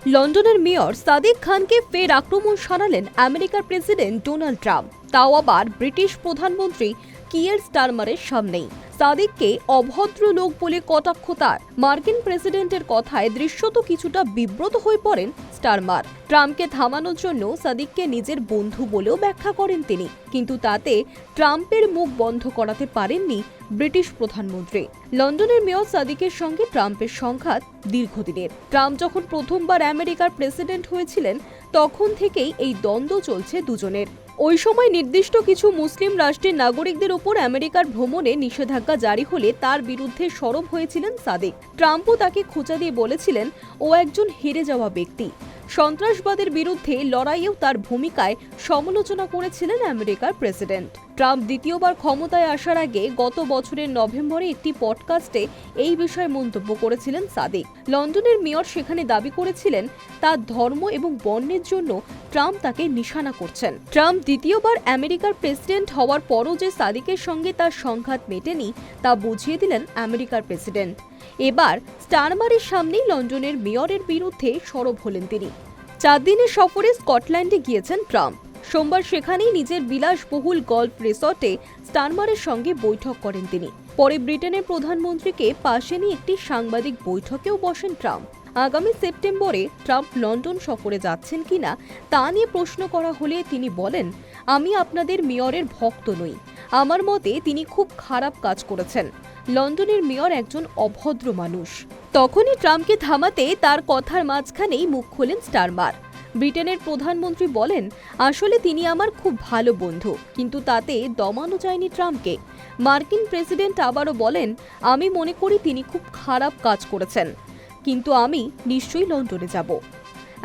লন্ডনের মেয়র সাদিক খানকে ফের আক্রমণ শানালেন আমেরিকার প্রেসিডেন্ট ডোনাল্ড ট্রাম্প, তাও আবার ব্রিটিশ প্রধানমন্ত্রী কিয়ার স্টারমারের সামনেই। সাদিককে অভদ্র লোক বলে কটাক্ষ তার। মার্কিন প্রেসিডেন্টের কথায় দৃশ্যত কিছুটা বিব্রত হয়ে পড়েন স্টারমার। ট্রাম্পকে থামানোর জন্য সাদিককে নিজের বন্ধু বলেও ব্যাখ্যা করেন তিনি, কিন্তু তাতে ট্রাম্পের মুখ বন্ধ করাতে পারেননি ব্রিটিশ প্রধানমন্ত্রী। লন্ডনের মেয়র সাদিকের সঙ্গে ট্রাম্পের সংঘাত দীর্ঘদিনের। ট্রাম্প যখন প্রথমবার আমেরিকার প্রেসিডেন্ট হয়েছিলেন তখন থেকেই এই দ্বন্দ্ব চলছে দুজনের। ওই সময় নির্দিষ্ট কিছু মুসলিম রাষ্ট্রের নাগরিকদের ওপর আমেরিকার ভ্রমণে নিষেধাজ্ঞা জারি হলে তার বিরুদ্ধে সরব হয়েছিলেন সাদিক। ট্রাম্পও তাকে খোঁচা দিয়ে বলেছিলেন ও একজন হেরে যাওয়া ব্যক্তি। সন্ত্রাসবাদের বিরুদ্ধে লড়াইয়েও তার ভূমিকায় সমালোচনা করেছিলেন আমেরিকার প্রেসিডেন্ট। ট্রাম্প দ্বিতীয়বার ক্ষমতায় আসার আগে গত বছরের নভেম্বরে একটি পডকাস্টে এই বিষয়ে মন্তব্য করেছিলেন সাদিক। লন্ডনের মেয়র সেখানে দাবি করেছিলেন তার ধর্ম এবং বর্ণের জন্য ট্রাম্প তাকে নিশানা করছেন। ট্রাম্প দ্বিতীয়বার আমেরিকার প্রেসিডেন্ট হওয়ার পরও যে সাদিকের সঙ্গে তার সংঘাত মেটেনি তা বুঝিয়ে দিলেন আমেরিকার প্রেসিডেন্ট। এবার স্টারমারের সামনেই লন্ডনের মেয়রের বিরুদ্ধে সরব হলেন তিনি। 4 দিনের সফরে স্কটল্যান্ডে গিয়েছেন ট্রাম্প। সোমবার সেখানেই নিজের বিলাসবহুল গল্ফ রিসর্টে স্টারমারের সঙ্গে বৈঠক করেন তিনি। পরে ব্রিটেনের প্রধানমন্ত্রীকে পাশে নিয়ে একটি সাংবাদিক বৈঠকেও বসেন ট্রাম্প। আগামী সেপ্টেম্বরে ট্রাম্প লন্ডন সফরে যাচ্ছেন কিনা তা নিয়ে প্রশ্ন করা হলে তিনি বলেন, আমি আপনাদের মেয়রের ভক্ত নই। আমার মতে তিনি খুব খারাপ কাজ করেছেন। লন্ডনের মেয়র একজন অভদ্র মানুষ। তখনই ট্রাম্পকে থামাতে তার কথার মাঝখানেই মুখ খোলেন স্টারমার। ব্রিটেনের প্রধানমন্ত্রী বলেন, আসলে তিনি আমার খুব ভালো বন্ধু, কিন্তু তাতে দমানো যায়নি ট্রাম্পকে। মার্কিন প্রেসিডেন্ট আবারও বলেন, আমি মনে করি তিনি খুব খারাপ কাজ করেছেন, কিন্তু আমি নিশ্চয়ই লন্ডনে যাব।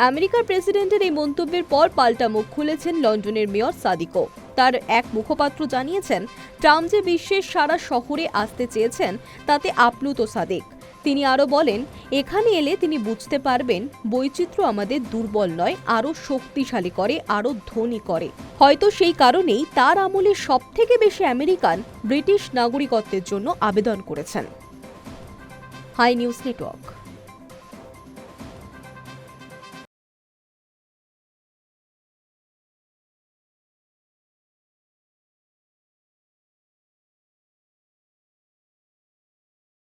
আমেরিকার প্রেসিডেন্টের এই মন্তব্যের পর পাল্টা মুখ খুলেছেন লন্ডনের মেয়র সাদিকও। তার এক মুখপাত্র জানিয়েছেন, ট্রাম্প যে বিশ্বের সারা শহরে আসতে চেয়েছেন তাতে আপ্লুত সাদিক। তিনি আরও বলেন, এখানে এলে তিনি বুঝতে পারবেন বৈচিত্র্য আমাদের দুর্বল নয়, আরও শক্তিশালী করে, আরও ধনী করে। হয়তো সেই কারণেই তার আমলে সবথেকে বেশি আমেরিকান ব্রিটিশ নাগরিকত্বের জন্য আবেদন করেছেন। High news network.